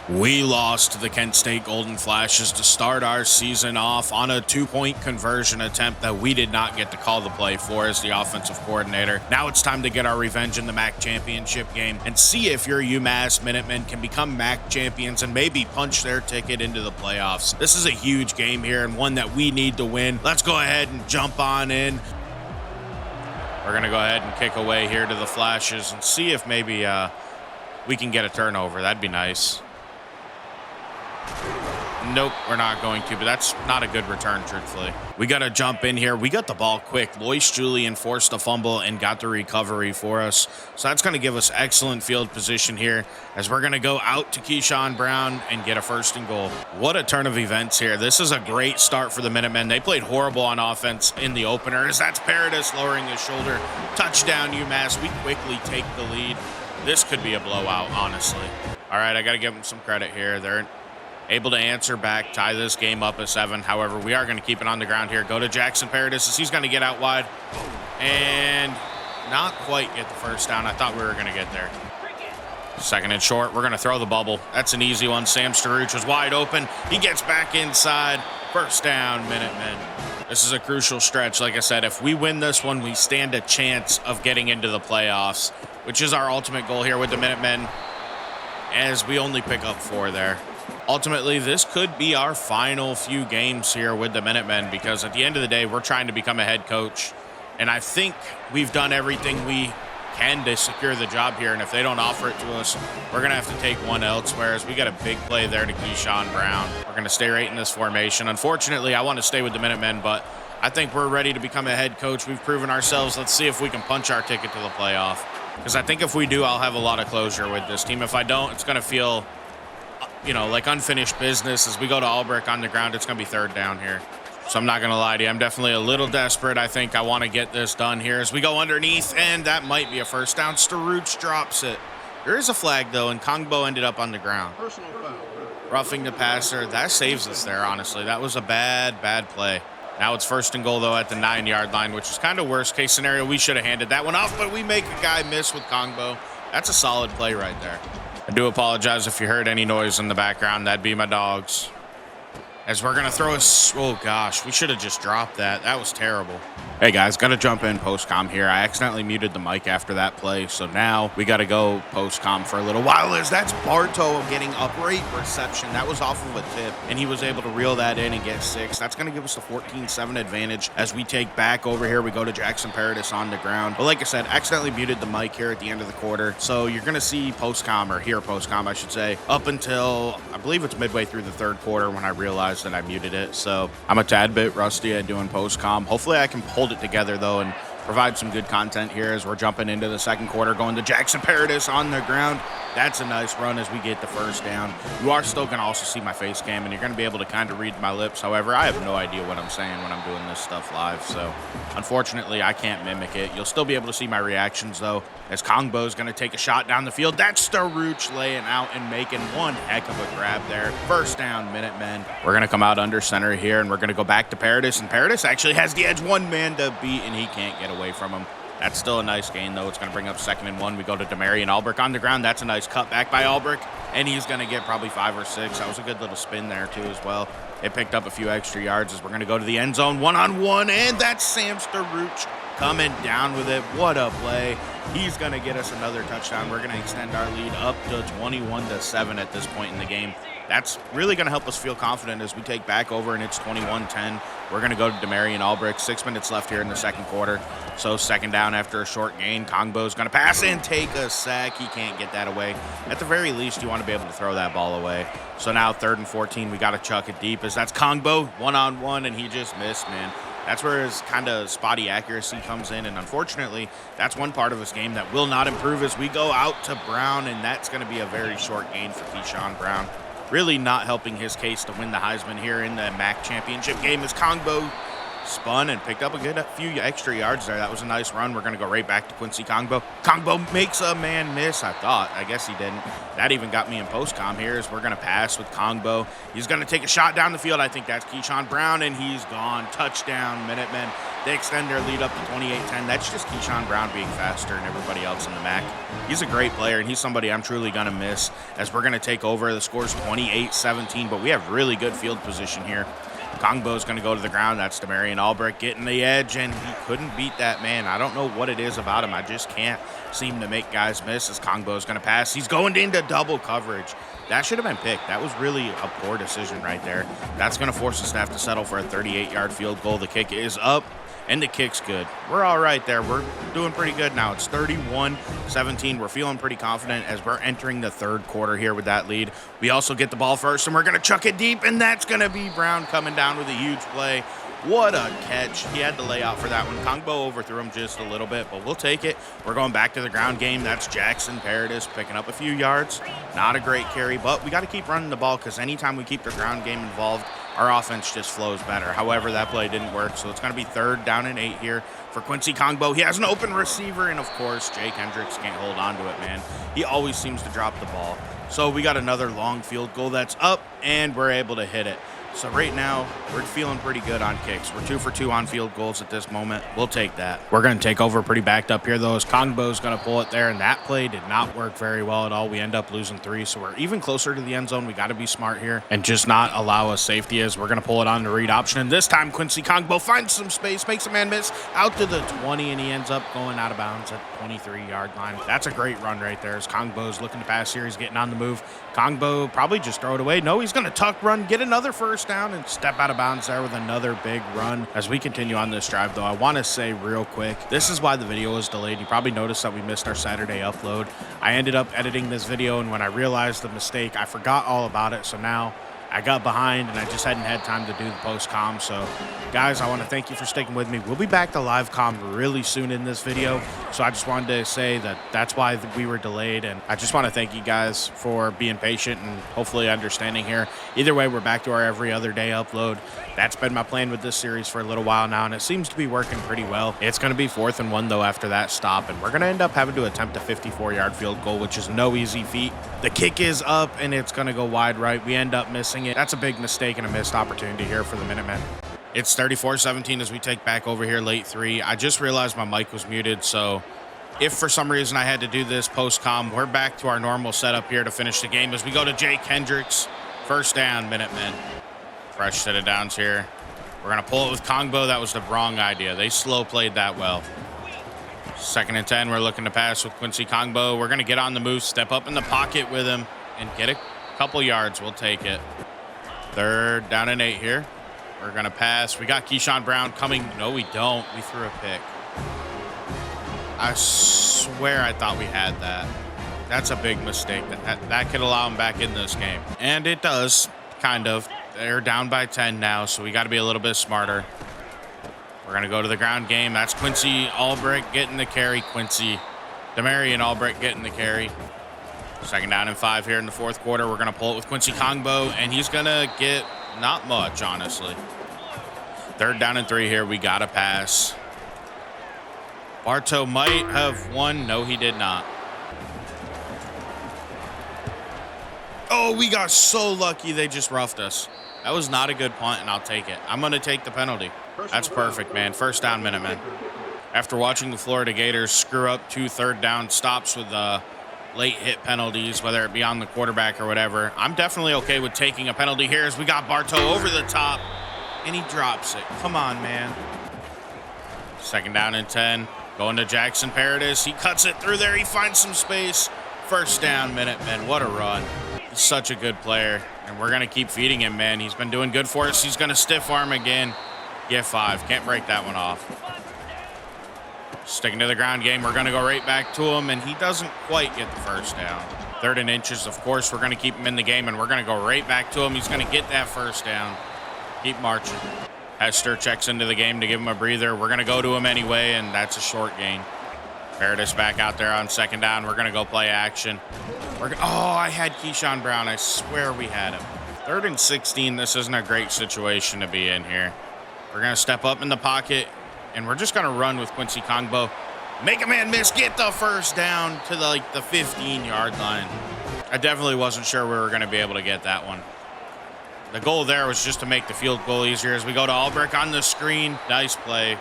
We lost to the Kent State Golden Flashes to start our season off on a 2-point conversion attempt that we did not get to call the play for as the offensive coordinator. Now it's time to get our revenge in the MAC championship game and see if your UMass Minutemen can become MAC champions and maybe punch their ticket into the playoffs. This is a huge game here and one that we need to win. Let's go ahead and jump on in. We're going to go ahead and kick away here to the Flashes and see if maybe we can get a turnover. That'd be nice. Nope, we're not going to, but that's not a good return, truthfully. We got to jump in here. We got the ball quick. Lois Julian forced a fumble and got the recovery for us. So that's going to give us excellent field position here as we're going to go out to Keyshawn Brown and get a 1st and goal. What a turn of events here. This is a great start for the Minutemen. They played horrible on offense in the opener as that's Paradis lowering his shoulder. Touchdown, UMass. We quickly take the lead. This could be a blowout, honestly. All right, I got to give them some credit here. They're able to answer back, tie this game up at 7. However, we are going to keep it on the ground here. Go to Jackson Paradis as he's going to get out wide and not quite get the 1st down. I thought we were going to get there. 2nd and short. We're going to throw the bubble. That's an easy one. Sam Staruch was wide open. He gets back inside. 1st down, Minutemen. This is a crucial stretch. Like I said, if we win this one, we stand a chance of getting into the playoffs, which is our ultimate goal here with the Minutemen, as we only pick up 4 there. Ultimately, this could be our final few games here with the Minutemen because at the end of the day, we're trying to become a head coach. And I think we've done everything we can to secure the job here. And if they don't offer it to us, we're going to have to take one elsewhere as we got a big play there to Keyshawn Brown. We're going to stay right in this formation. Unfortunately, I want to stay with the Minutemen, but I think we're ready to become a head coach. We've proven ourselves. Let's see if we can punch our ticket to the playoff. Because I think if we do, I'll have a lot of closure with this team. If I don't, it's going to feel, like unfinished business. As we go to Albrecht on the ground, it's going to be 3rd down here. So I'm not going to lie to you. I'm definitely a little desperate. I think I want to get this done here as we go underneath, and that might be a 1st down. Staruch drops it. There is a flag, though, and Kongbo ended up on the ground. Personal foul. Roughing the passer. That saves us there, honestly. That was a bad play. Now it's 1st and goal, though, at the 9-yard line, which is kind of worst-case scenario. We should have handed that one off, but we make a guy miss with Kongbo. That's a solid play right there. I do apologize if you heard any noise in the background. That'd be my dogs. As we're going to throw oh gosh, we should have just dropped that. That was terrible. Hey guys, got to jump in post-com here. I accidentally muted the mic after that play, so now we got to go post-com for a little while as that's Bartow getting a great reception. That was off of a tip, and he was able to reel that in and get 6. That's going to give us a 14-7 advantage as we take back over here. We go to Jackson Paradis on the ground. But like I said, accidentally muted the mic here at the end of the quarter, so you're going to see post-com, or hear post-com, I should say, up until, I believe it's midway through the 3rd quarter when I realized that I muted it. So I'm a tad bit rusty at doing post-com. Hopefully I can hold it together though and provide some good content here as we're jumping into the 2nd quarter, going to Jackson Paradis on the ground. That's a nice run as we get the 1st down. You are still going to also see my face cam, and you're going to be able to kind of read my lips. However, I have no idea what I'm saying when I'm doing this stuff live, so unfortunately, I can't mimic it. You'll still be able to see my reactions, though, as Kongbo is going to take a shot down the field. That's Staruch laying out and making one heck of a grab there. 1st down, Minutemen. We're going to come out under center here, and we're going to go back to Paradis, and Paradis actually has the edge, 1 man to beat, and he can't get away from him. That's still a nice gain, though. It's going to bring up 2nd and 1. We go to Demary and Albrecht on the ground. That's a nice cut back by Albrecht, and he's going to get probably 5 or 6. That was a good little spin there, too, as well. It picked up a few extra yards as we're going to go to the end zone, 1-on-1, and that's Sam Staruch coming down with it. What a play. He's going to get us another touchdown. We're going to extend our lead up to 21-7 at this point in the game. That's really going to help us feel confident as we take back over, and it's 21-10. We're going to go to Demary and Albrecht. 6 minutes left here in the 2nd quarter. So 2nd down after a short gain. Kongbo's going to pass and take a sack. He can't get that away. At the very least, you want to be able to throw that ball away. So now 3rd and 14. We got to chuck it deep as that's Kongbo 1-on-1, and he just missed, man. That's where his kind of spotty accuracy comes in, and unfortunately, that's one part of his game that will not improve as we go out to Brown, and that's going to be a very short gain for Keyshawn Brown. Really not helping his case to win the Heisman here in the MAC championship game as Kongbo Spun and picked up a few extra yards there. That was a nice run. We're going to go right back to Quincy Kongbo. Kongbo makes a man miss, I thought. I guess he didn't. That even got me in post-com here as we're going to pass with Kongbo. He's going to take a shot down the field. I think that's Keyshawn Brown, and he's gone. Touchdown, Minutemen. They extend their lead up to 28-10. That's just Keyshawn Brown being faster than everybody else in the MAC. He's a great player, and he's somebody I'm truly going to miss as we're going to take over. The score's 28-17, but we have really good field position here. Kongbo's going to go to the ground. That's Demarion Albrecht getting the edge, and he couldn't beat that man. I don't know what it is about him. I just can't seem to make guys miss as Kongbo's going to pass. He's going into double coverage. That should have been picked. That was really a poor decision right there. That's going to force us to have to settle for a 38-yard field goal. The kick is up, and the kick's good. We're all right there. We're doing pretty good now. It's 31-17. We're feeling pretty confident as we're entering the third quarter here with that lead. We also get the ball first, and we're going to chuck it deep, and that's going to be Brown coming down with a huge play. What a catch. He had to lay out for that one. Kongbo overthrew him just a little bit, but we'll take it. We're going back to the ground game. That's Jackson Paradis picking up a few yards. Not a great carry, but we got to keep running the ball because anytime we keep the ground game involved, our offense just flows better. However, that play didn't work, so it's going to be 3rd down and 8 here for Quincy Kongbo. He has an open receiver, and of course, Jake Hendricks can't hold on to it, man. He always seems to drop the ball. So we got another long field goal that's up, and we're able to hit it. So right now, we're feeling pretty good on kicks. We're 2 for 2 on field goals at this moment. We'll take that. We're going to take over pretty backed up here, though, as Kongbo's going to pull it there, and that play did not work very well at all. We end up losing 3, so we're even closer to the end zone. We got to be smart here and just not allow a safety as we're going to pull it on the read option. And this time, Quincy Kongbo finds some space, makes a man miss out to the 20, and he ends up going out of bounds at 23-yard line. That's a great run right there as Kongbo's looking to pass here. He's getting on the move. Kongbo probably just throw it away. No, he's going to tuck run, get another first down, and step out of bounds there with another big run. As we continue on this drive, though, I want to say real quick, this is why the video was delayed. You probably noticed that we missed our Saturday upload. I ended up editing this video, and when I realized the mistake, I forgot all about it. So now I got behind, and I just hadn't had time to do the post-com. So, guys, I want to thank you for sticking with me. We'll be back to live com really soon in this video. So I just wanted to say that that's why we were delayed. And I just want to thank you guys for being patient and hopefully understanding here. Either way, we're back to our every other day upload. That's been my plan with this series for a little while now, and it seems to be working pretty well. It's going to be 4th and 1, though, after that stop. And we're going to end up having to attempt a 54-yard field goal, which is no easy feat. The kick is up, and it's going to go wide right. We end up missing it. That's a big mistake and a missed opportunity here for the Minutemen. It's 34-17 as we take back over here late 3. I just realized my mic was muted, so if for some reason I had to do this post-com, we're back to our normal setup here to finish the game as we go to Jake Hendricks. First down, Minutemen. Fresh set of downs here. We're going to pull it with Kongbo. That was the wrong idea. They slow played that well. 2nd and 10, we're looking to pass with Quincy Kongbo. We're going to get on the move, step up in the pocket with him, and get a couple yards. We'll take it. 3rd down and 8 here. We're going to pass. We got Keyshawn Brown coming. No, we don't. We threw a pick. I swear I thought we had that. That's a big mistake. That could allow him back in this game. And it does, kind of. They're down by 10 now, so we got to be a little bit smarter. We're going to go to the ground game. That's Quincy Albrecht getting the carry. Demarion Albrecht getting the carry. 2nd down and 5 here in the 4th quarter. We're going to pull it with Quincy Kongbo, and he's going to get not much, honestly. 3rd down and 3 here. We got to pass. Bartow might have won. No, he did not. Oh, we got so lucky they just roughed us. That was not a good punt, and I'll take it. I'm going to take the penalty. That's perfect, man. First down, Minutemen. After watching the Florida Gators screw up 2 3rd down stops with late hit penalties, whether it be on the quarterback or whatever, I'm definitely okay with taking a penalty here as we got Bartow over the top, and he drops it. Come on, man. 2nd down and 10. Going to Jackson Paradis. He cuts it through there. He finds some space. First down, Minutemen. What a run. He's such a good player, and we're going to keep feeding him, man. He's been doing good for us. He's going to stiff arm again. Get 5. Can't break that one off. Sticking to the ground game. We're going to go right back to him, and he doesn't quite get the first down. 3rd and inches, of course, we're going to keep him in the game, and we're going to go right back to him. He's going to get that first down. Keep marching. Hester checks into the game to give him a breather. We're going to go to him anyway, and that's a short gain. Paradis back out there on 2nd down. We're going to go play action. I had Keyshawn Brown. I swear we had him. 3rd and 16. This isn't a great situation to be in here. We're going to step up in the pocket, and we're just going to run with Quincy Kongbo. Make a man miss, get the first down to the 15-yard line. I definitely wasn't sure we were going to be able to get that one. The goal there was just to make the field goal easier as we go to Albrecht on the screen. Nice play.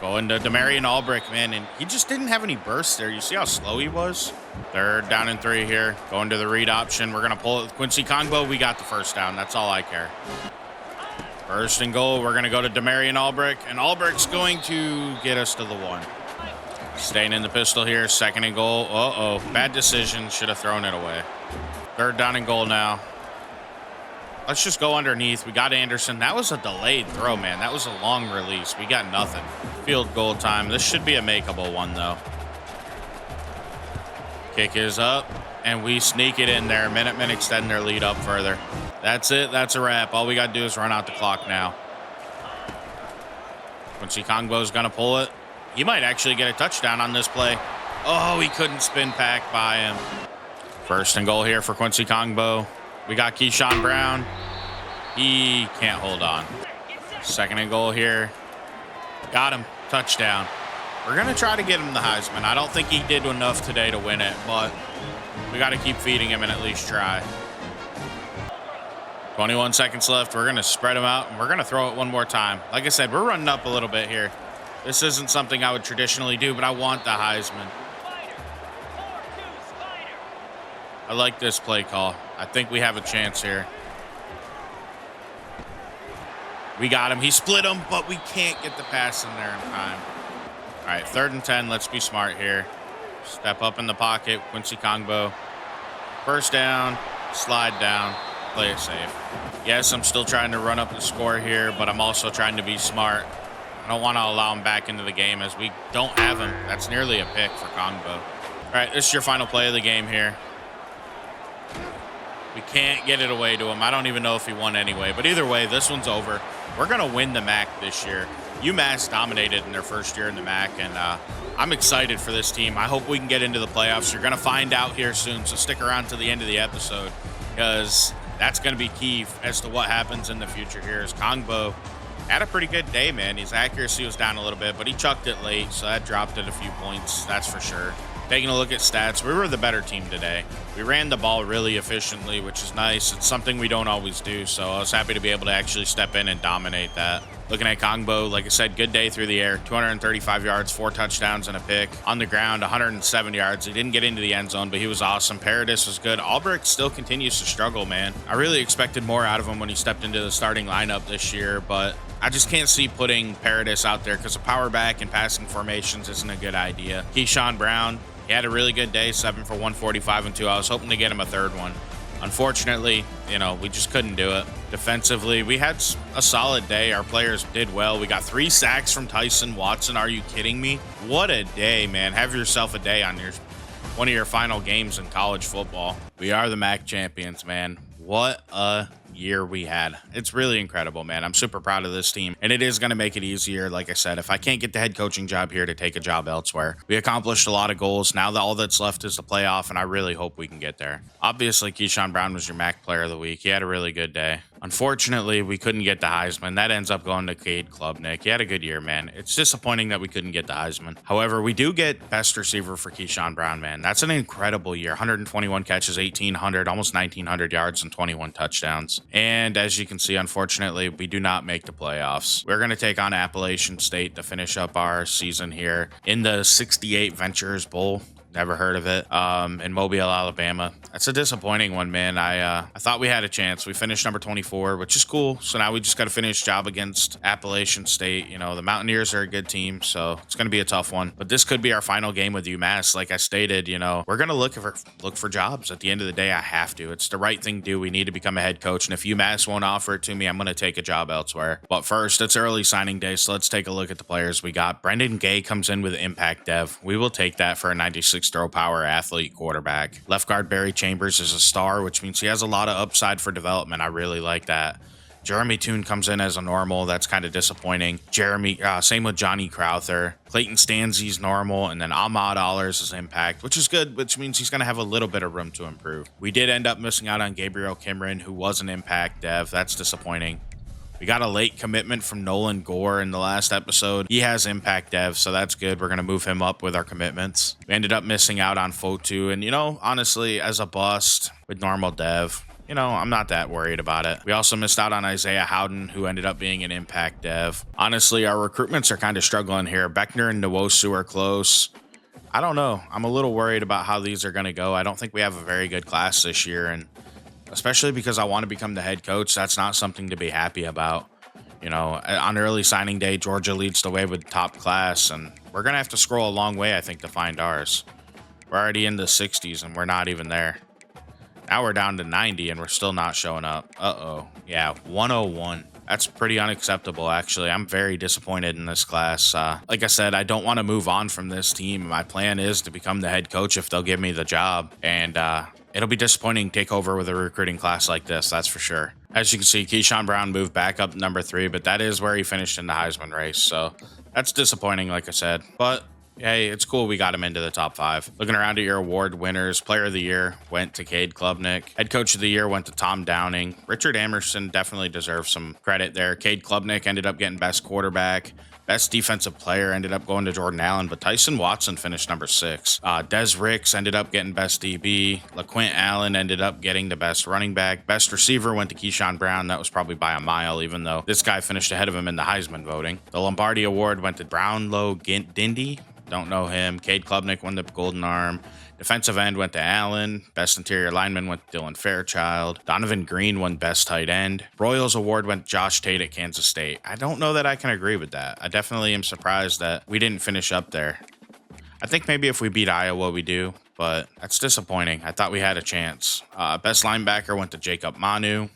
Going to Demarion Albrecht, man, and he just didn't have any bursts there. You see how slow he was? Third down and 3 here. Going to the read option. We're going to pull it with Quincy Kongbo. We got the first down. That's all I care. First and goal. We're going to go to Demarion Albrecht, and Albrecht's going to get us to the 1. Staying in the pistol here. Second and goal. Uh-oh. Bad decision. Should have thrown it away. Third down and goal now. Let's just go underneath. We got Anderson. That was a delayed throw, man. That was a long release. We got nothing. Field goal time. This should be a makeable one, though. Kick is up, and we sneak it in there. Minutemen extend their lead up further. That's it. That's a wrap. All we got to do is run out the clock now. Quincy Kongbo's going to pull it. He might actually get a touchdown on this play. Oh, he couldn't spin back by him. First and goal here for Quincy Kongbo. We got Keyshawn Brown. He can't hold on. Second and goal here. Got him. Touchdown. We're going to try to get him the Heisman. I don't think he did enough today to win it, but we got to keep feeding him and at least try. 21 seconds left. We're going to spread him out, and we're going to throw it one more time. Like I said, we're running up a little bit here. This isn't something I would traditionally do, but I want the Heisman. I like this play call. I think we have a chance here. We got him. He split him, but we can't get the pass in there in time. All right, 3rd and 10. Let's be smart here. Step up in the pocket. Quincy Kongbo. First down. Slide down. Play it safe. Yes, I'm still trying to run up the score here, but I'm also trying to be smart. I don't want to allow him back into the game as we don't have him. That's nearly a pick for Kongbo. All right, this is your final play of the game here. We can't get it away to him. I don't even know if he won anyway. But either way, this one's over. We're going to win the MAC this year. UMass dominated in their first year in the MAC, and I'm excited for this team. I hope we can get into the playoffs. You're going to find out here soon, so stick around to the end of the episode because that's going to be key as to what happens in the future here. As Kongbo had a pretty good day, man. His accuracy was down a little bit, but he chucked it late, so that dropped it a few points, that's for sure. Taking a look at stats, we were the better team today. We ran the ball really efficiently, which is nice. It's something we don't always do, so I was happy to be able to actually step in and dominate that. Looking at Kongbo, like I said, good day through the air. 235 yards, 4 touchdowns, and a pick. On the ground, 107 yards. He didn't get into the end zone, but he was awesome. Paradis was good. Albrecht still continues to struggle, man. I really expected more out of him when he stepped into the starting lineup this year, but I just can't see putting Paradis out there because a power back and passing formations isn't a good idea. Keyshawn Brown, he had a really good day, 7 for 145 and 2. I was hoping to get him a third one. Unfortunately, we just couldn't do it. Defensively, we had a solid day. Our players did well. We got 3 sacks from Tyson Watson. Are you kidding me? What a day, man. Have yourself a day on one of your final games in college football. We are the MAC champions, man. What a year we had. It's really incredible, man. I'm super proud of this team, and it is going to make it easier. Like I said, if I can't get the head coaching job here, to take a job elsewhere. We accomplished a lot of goals. Now that all that's left is the playoff, and I really hope we can get there. Obviously, Keyshawn Brown was your MAC player of the week. He had a really good day. Unfortunately, we couldn't get the Heisman. That ends up going to Cade Klubnik. He had a good year, man. It's disappointing that we couldn't get the Heisman. However, we do get best receiver for Keyshawn Brown, man. That's an incredible year. 121 catches, 1,800, almost 1,900 yards, and 21 touchdowns. And as you can see, unfortunately, we do not make the playoffs. We're going to take on Appalachian State to finish up our season here in the 68 Ventures Bowl. Never heard of it. In Mobile, Alabama. That's a disappointing one, man. I thought we had a chance. We finished number 24, which is cool. So now we just got to finish job against Appalachian State. The Mountaineers are a good team, so it's going to be a tough one. But this could be our final game with UMass. Like I stated, we're going to look for jobs. At the end of the day, I have to. It's the right thing to do. We need to become a head coach. And if UMass won't offer it to me, I'm going to take a job elsewhere. But first, it's early signing day, so let's take a look at the players we got. Brendan Gay comes in with impact dev. We will take that for a 96 throw power athlete quarterback. Left guard Barry Chambers is a star, which means he has a lot of upside for development. I really like that. Jeremy Toon comes in as a normal. That's kind of disappointing. Same with Johnny Crowther. Clayton Stanzi's normal, and then Ahmad Allers is impact, which is good, which means he's going to have a little bit of room to improve. We did end up missing out on Gabriel Kimron, who was an impact dev. That's disappointing. We got a late commitment from Nolan Gore in the last episode. He has impact dev, so that's good. We're going to move him up with our commitments. We ended up missing out on Fotu, and honestly, as a bust with normal dev, I'm not that worried about it. We also missed out on Isaiah Howden, who ended up being an impact dev. Honestly, our recruitments are kind of struggling here. Beckner and Nwosu are close. I don't know. I'm a little worried about how these are going to go. I don't think we have a very good class this year, and especially because I want to become the head coach, that's not something to be happy about. On early signing day, Georgia leads the way with top class, and we're going to have to scroll a long way, I think, to find ours. We're already in the 60s, and we're not even there. Now we're down to 90, and we're still not showing up. Uh-oh. Yeah, 101. That's pretty unacceptable, actually. I'm very disappointed in this class. Like I said, I don't want to move on from this team. My plan is to become the head coach if they'll give me the job. And it'll be disappointing to take over with a recruiting class like this, that's for sure. As you can see, Keyshawn Brown moved back up to number 3, but that is where he finished in the Heisman race. So that's disappointing, like I said. But hey, it's cool we got him into the top 5. Looking around at your award winners, Player of the Year went to Cade Klubnik. Head Coach of the Year went to Tom Downing. Richard Amerson definitely deserves some credit there. Cade Klubnik ended up getting Best Quarterback. Best Defensive Player ended up going to Jordan Allen, but Tyson Watson finished number 6. Des Ricks ended up getting Best DB. LaQuint Allen ended up getting the Best Running Back. Best Receiver went to Keyshawn Brown. That was probably by a mile, even though this guy finished ahead of him in the Heisman voting. The Lombardi Award went to Brownlow Dindy. Don't know him. Cade Klubnik won the Golden Arm. Defensive end went to Allen. Best interior lineman went to Dylan Fairchild. Donovan Green won best tight end. Royals award went to Josh Tate at Kansas State. I don't know that I can agree with that. I definitely am surprised that we didn't finish up there. I think maybe if we beat Iowa, we do, but that's disappointing. I thought we had a chance. Best linebacker went to Jacob Manu.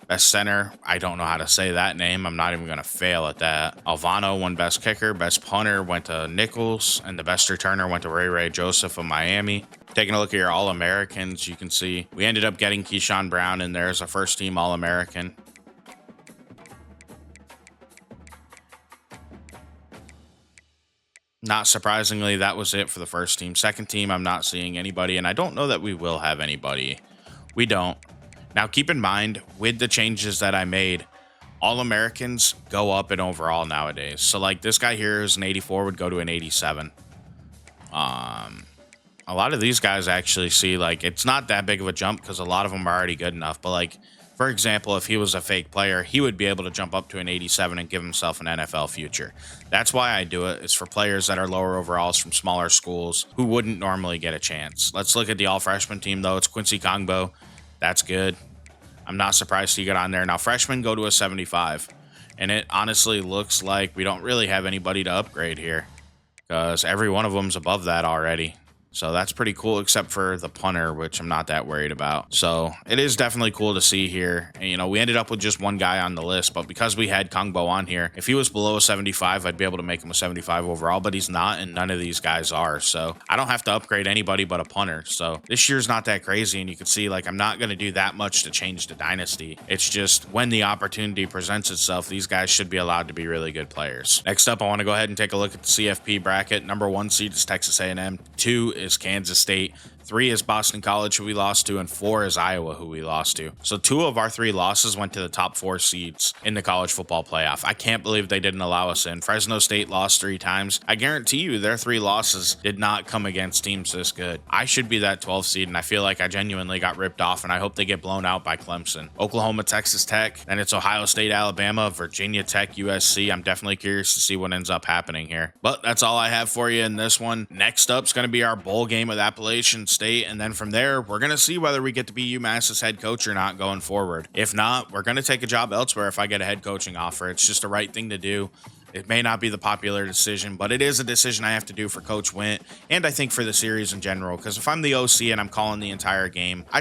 Best center, I don't know how to say that name. I'm not even going to fail at that. Alvano won best kicker. Best punter went to Nichols. And the best returner went to Ray Joseph of Miami. Taking a look at your All-Americans, you can see we ended up getting Keyshawn Brown in there as a first-team All-American. Not surprisingly, that was it for the first team. Second team, I'm not seeing anybody, and I don't know that we will have anybody. We don't. Now, keep in mind, with the changes that I made, All-Americans go up in overall nowadays. So, like, this guy here is an 84 would go to an 87. A lot of these guys actually see, like, it's not that big of a jump because a lot of them are already good enough. But, like, for example, if he was a fake player, he would be able to jump up to an 87 and give himself an NFL future. That's why I do it. It's for players that are lower overalls from smaller schools who wouldn't normally get a chance. Let's look at the all-freshman team, though. It's Quincy Kongbo. That's good. I'm not surprised he got on there. Now, freshmen go to a 75. And it honestly looks like we don't really have anybody to upgrade here because every one of them's above that already. So that's pretty cool, except for the punter, which I'm not that worried about. So it is definitely cool to see here. And, we ended up with just one guy on the list, but because we had Kongbo on here, if he was below a 75, I'd be able to make him a 75 overall, but he's not, and none of these guys are. So I don't have to upgrade anybody but a punter. So this year's not that crazy, and you can see, like, I'm not going to do that much to change the dynasty. It's just when the opportunity presents itself, these guys should be allowed to be really good players. Next up, I want to go ahead and take a look at the CFP bracket. Number 1 seed is Texas A&M. 2 is Kansas State. 3 is Boston College, who we lost to, and 4 is Iowa, who we lost to. So 2 of our 3 losses went to the top 4 seeds in the college football playoff. I can't believe they didn't allow us in. Fresno State lost 3 times. I guarantee you their 3 losses did not come against teams this good. I should be that 12 seed, and I feel like I genuinely got ripped off, and I hope they get blown out by Clemson. Oklahoma, Texas Tech, then it's Ohio State, Alabama, Virginia Tech, USC. I'm definitely curious to see what ends up happening here. But that's all I have for you in this one. Next up is going to be our bowl game with Appalachian State, and then from there, we're going to see whether we get to be UMass's head coach or not going forward. If not, we're going to take a job elsewhere if I get a head coaching offer. It's just the right thing to do. It may not be the popular decision, but it is a decision I have to do for Coach Wint, and I think for the series in general, because if I'm the OC and I'm calling the entire game, I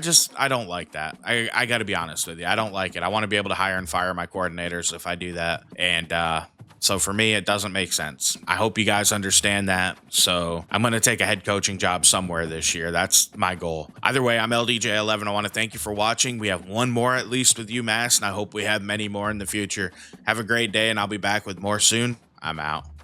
don't like that. I got to be honest with you. I don't like it. I want to be able to hire and fire my coordinators if I do that, and so for me, it doesn't make sense. I hope you guys understand that. So I'm going to take a head coaching job somewhere this year. That's my goal. Either way, I'm LDJ11. I want to thank you for watching. We have one more at least with UMass, and I hope we have many more in the future. Have a great day, and I'll be back with more soon. I'm out.